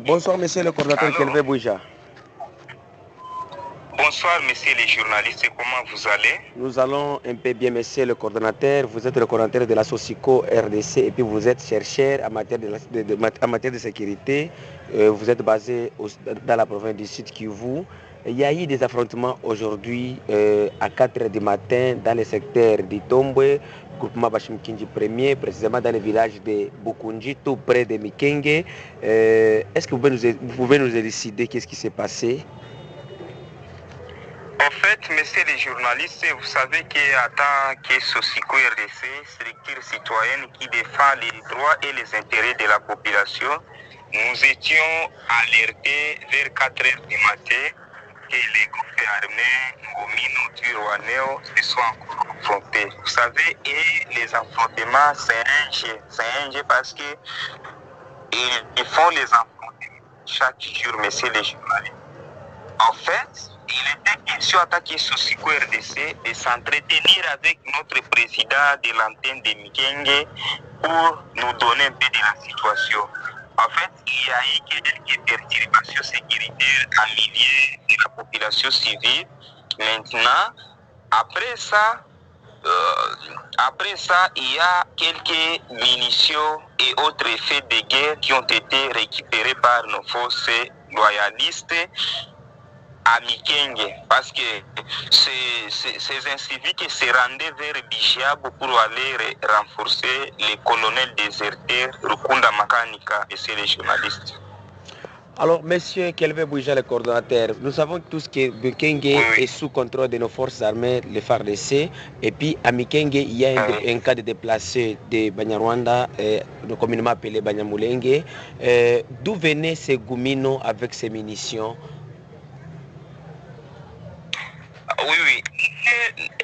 Bonsoir, monsieur le coordinateur Kelvin Bouja. Bonsoir, messieurs les journalistes. Comment vous allez? Nous allons un peu bien, monsieur le coordonnateur. Vous êtes le coordonnateur de la Socico RDC et puis vous êtes chercheur en matière de sécurité. Vous êtes basé dans la province du Sud Kivu. Il y a eu des affrontements aujourd'hui à 4 h du matin dans le secteur d'Itombwe, groupement Bashimkinji 1er, précisément dans le village de Bukunji, tout près de Mikenge. Est-ce que vous pouvez nous élucider qu'est-ce qui s'est passé? En fait, messieurs les journalistes, vous savez qu'en tant que Socico RDC, structure citoyenne qui défend les droits et les intérêts de la population, nous étions alertés vers 4 h du matin que les groupes armés Ngomino Tuirwaneo se sont encore confrontés. Vous savez, et les affrontements, c'est un jeu parce que ils font les affrontements chaque jour, messieurs les journalistes. En fait, il était question en tant que Socico RDC de s'entretenir avec notre président de l'antenne de Mikenge pour nous donner un peu de la situation. En fait, il y a eu quelques perturbations sécuritaires en milieu de la population civile. Maintenant, après ça, il y a quelques munitions et autres effets de guerre qui ont été récupérés par nos forces loyalistes à Mikenge, parce que ces inciviques se rendaient vers Bijab pour aller renforcer les colonels déserteurs Rukunda Makanika, et c'est les journalistes. Alors, monsieur Kelvin Bouja, le coordonnateur, nous savons tous que Mikenge est sous contrôle de nos forces armées, les FARDC, et puis à Mikenge, il y a un cas de déplacés de Banyarwanda, communément appelé Banyamulenge. D'où venaient ces Goumino avec ces munitions? Oui.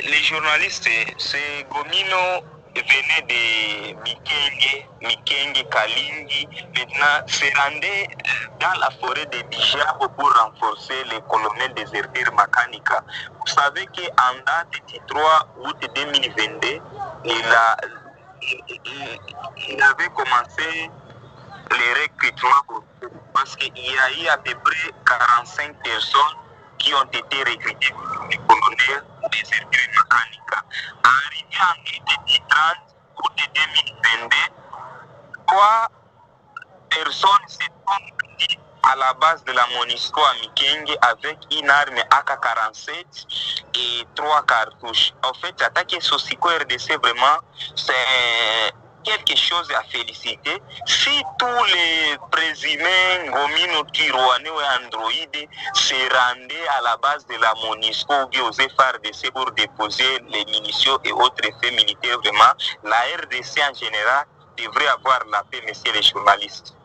Les journalistes, ces Gomino venaient de Mikenge, Kalingi. Maintenant, se rendaient dans la forêt de Bijab pour renforcer les colonels déserteurs Makanika. Vous savez qu'en date du 3 août 2022, il avait commencé les recrutements parce qu'il y a eu à peu près 45 personnes qui ont été recrutés pour les colonels des services mécaniques. Arrivé en été 30 août 2022, 3 personnes se sont rendues à la base de la Monisco à Mikenge avec une arme AK-47 et 3 cartouches. En fait, attaquer Socico RDC, vraiment, c'est quelque chose à féliciter. Si tous les présumés Ngomino Kirouane et Android se rendaient à la base de la Monisco ou aux FARDC pour déposer les munitions et autres effets militaires, vraiment, la RDC en général devrait avoir la paix, messieurs les journalistes.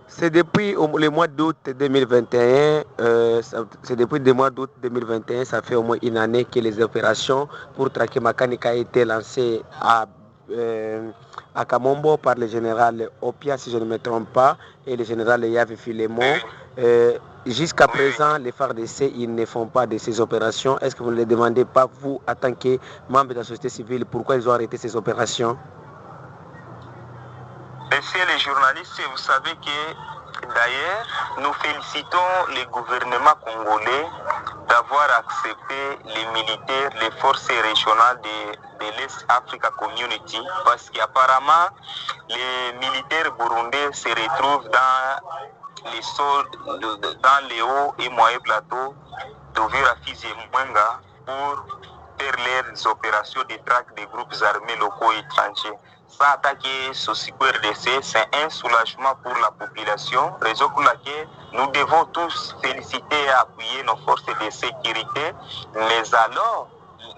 C'est depuis le mois d'août 2021, ça fait au moins une année que les opérations pour traquer Makanika ont été lancées à Kamombo par le général Opia, si je ne me trompe pas, et le général Yave Filemon. Jusqu'à présent, les FARDC, ils ne font pas de ces opérations. Est-ce que vous ne les demandez pas, vous, en tant que membre de la société civile, pourquoi ils ont arrêté ces opérations? Messieurs les journalistes, vous savez que d'ailleurs, nous félicitons le gouvernement congolais d'avoir accepté les militaires, les forces régionales de l'Est Africa Community, parce qu'apparemment, les militaires burundais se retrouvent dans les sols, dans les hauts et moyens plateaux d'Ovira, Fizi et Mwenga pour faire leurs opérations de traque des groupes armés locaux et étrangers. Ça, attaquer Socico RDC, c'est un soulagement pour la population, raison pour laquelle nous devons tous féliciter et appuyer nos forces de sécurité, mais alors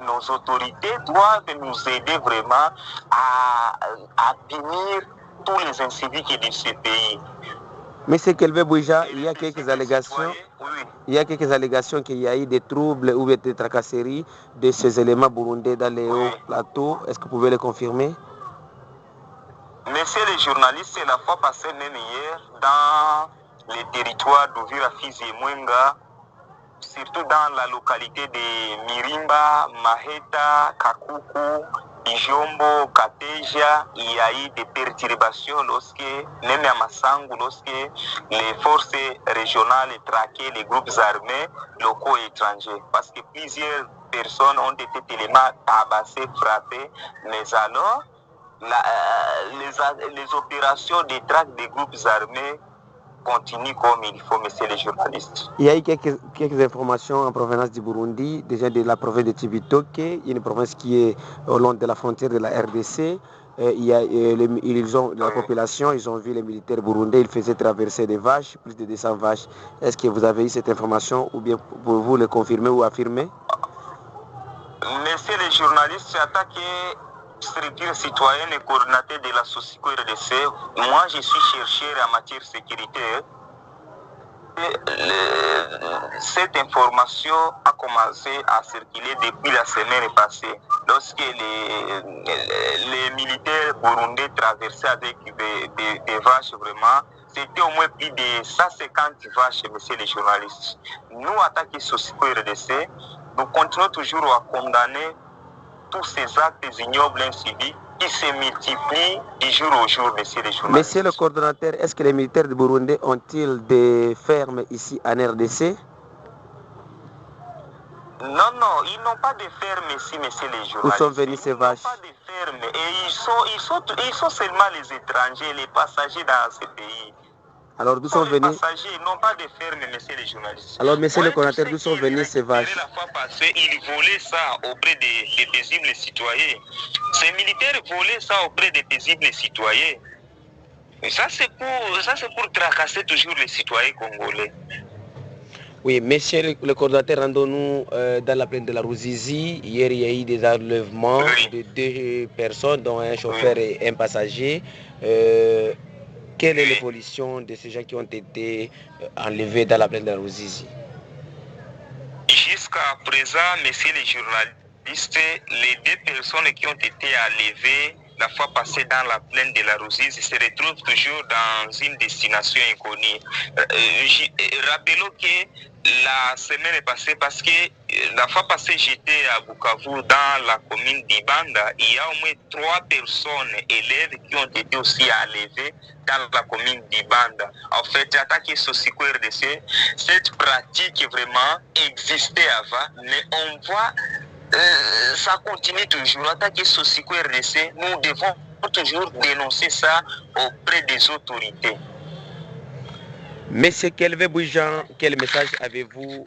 nos autorités doivent nous aider vraiment à punir tous les inciviques de ce pays. Monsieur Kelvin Bouja, il y a quelques allégations. Il y a quelques allégations qu'il y a eu des troubles ou des tracasseries de ces éléments burundais dans les hauts plateaux. Est-ce que vous pouvez le confirmer? Messieurs les journalistes, c'est la fois passée même hier dans les territoires d'Ovira, Fizi et Mwenga, surtout dans la localité de Mirimba, Maheta, Kakuku, Bijombo, Kateja, il y a eu des perturbations lorsque, même à Massangu, lorsque les forces régionales traquaient les groupes armés locaux et étrangers. Parce que plusieurs personnes ont été tellement tabassées, frappées, mais alors les opérations de traque des groupes armés continue comme il faut, messieurs les journalistes. Il y a eu quelques informations en provenance du Burundi, déjà de la province de Cibitoke, une province qui est au long de la frontière de la RDC. La population, ils ont vu les militaires burundais, ils faisaient traverser des vaches, plus de 200 vaches. Est-ce que vous avez eu cette information ou bien pouvez-vous le confirmer ou affirmer? Messieurs les journalistes, attaqué structure citoyenne et coordinateur de la SOSICO RDC. Moi, je suis chercheur en matière sécuritaire. Cette information a commencé à circuler depuis la semaine passée, lorsque les militaires burundais traversaient avec des vaches vraiment. C'était au moins plus de 150 vaches, messieurs les journalistes. Nous, attaqués SOSICO RDC, nous continuons toujours à condamner tous ces actes ignobles inciviques qui se multiplient du jour au jour, messieurs les journalistes. Monsieur le coordonnateur, est-ce que les militaires de Burundi ont-ils des fermes ici en RDC? Non, ils n'ont pas de ferme ici, messieurs les journalistes. Où sont venus ces vaches? Ils n'ont pas de ferme et ils sont seulement les étrangers, les passagers dans ce pays. Alors d'où sont venus? Les passagers n'ont pas de ferme, messieurs les journalistes. Alors, monsieur le coordonnateur, d'où sont venus ces vaches? La fois passée, ils volaient ça auprès des paisibles citoyens. Ces militaires volaient ça auprès des paisibles citoyens. Et ça, c'est pour tracasser toujours les citoyens congolais. Oui, monsieur le coordonnateur, rendons-nous dans la plaine de la Ruzizi. Hier, il y a eu des enlèvements de 2 personnes, dont un chauffeur et un passager. Quelle est l'évolution de ces gens qui ont été enlevés dans la plaine de la Ruzizi? Jusqu'à présent, messieurs les journalistes, les 2 personnes qui ont été enlevées la fois passée dans la plaine de la Ruzizi se retrouvent toujours dans une destination inconnue. Rappelons que la semaine passée, parce que la fois passée j'étais à Bukavu dans la commune d'Ibanda, il y a au moins 3 personnes élèves qui ont été aussi enlevées dans la commune d'Ibanda. En fait, attaquer SOSICO RDC, cette pratique vraiment existait avant, mais on voit ça continue toujours. Attaquer SOSICO RDC, nous devons toujours dénoncer ça auprès des autorités. Monsieur Kelvin Boujan, quel message avez-vous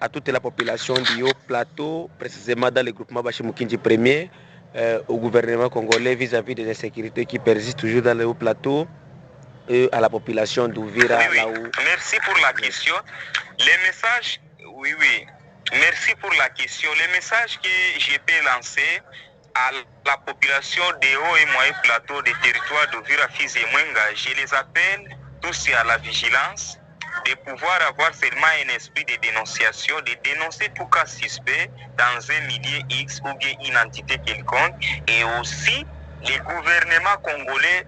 à toute la population du Haut Plateau, précisément dans le groupement Bachimukinji Premier, au gouvernement congolais vis-à-vis des insécurités qui persistent toujours dans le Haut Plateau et à la population d'Ouvira? Oui. Merci pour la question. Les messages, oui. Merci pour la question. Les messages que je peux lancer à la population des hauts et moyens plateaux des territoires d'Ouvira, Fizi et Mwenga, je les appelle tous à la vigilance, de pouvoir avoir seulement un esprit de dénonciation, de dénoncer tout cas suspect dans un milieu X ou bien une entité quelconque. Et aussi, les gouvernements congolais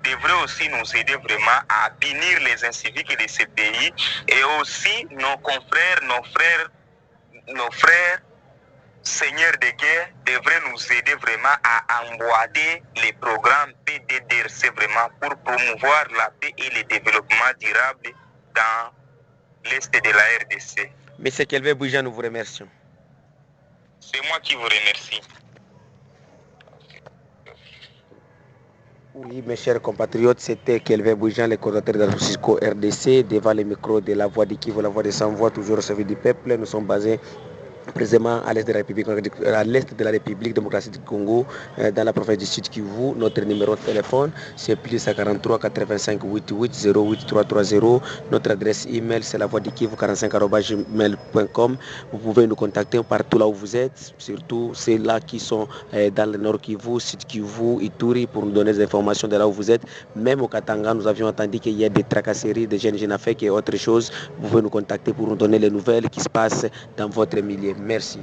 devraient aussi nous aider vraiment à punir les inciviques de ce pays, et aussi nos confrères, nos frères seigneurs de guerre devraient nous aider vraiment à emboîter les programmes PDDRC vraiment pour promouvoir la paix et le développement durable dans l'Est de la RDC. Monsieur Kelvin Boujan, nous vous remercions. C'est moi qui vous remercie. Oui, mes chers compatriotes, c'était Kelvin Boujan, le coordinateur de la SOSICO RDC, devant le micro de la voix du Kivu, la voix des sans-voix, toujours au service du peuple. Nous sommes basés précisément à l'est de la République démocratique du Congo, dans la province du Sud Kivu. Notre numéro de téléphone, c'est plus 43 85 88 08 330. Notre adresse email, c'est la voix du Kivu 45@gmail.com. Vous pouvez nous contacter partout là où vous êtes, surtout ceux-là qui sont dans le Nord Kivu, Sud Kivu, Ituri, pour nous donner des informations de là où vous êtes. Même au Katanga, nous avions entendu qu'il y a des tracasseries, des jeunes Africains et autre chose. Vous pouvez nous contacter pour nous donner les nouvelles qui se passent dans votre milieu. Merci.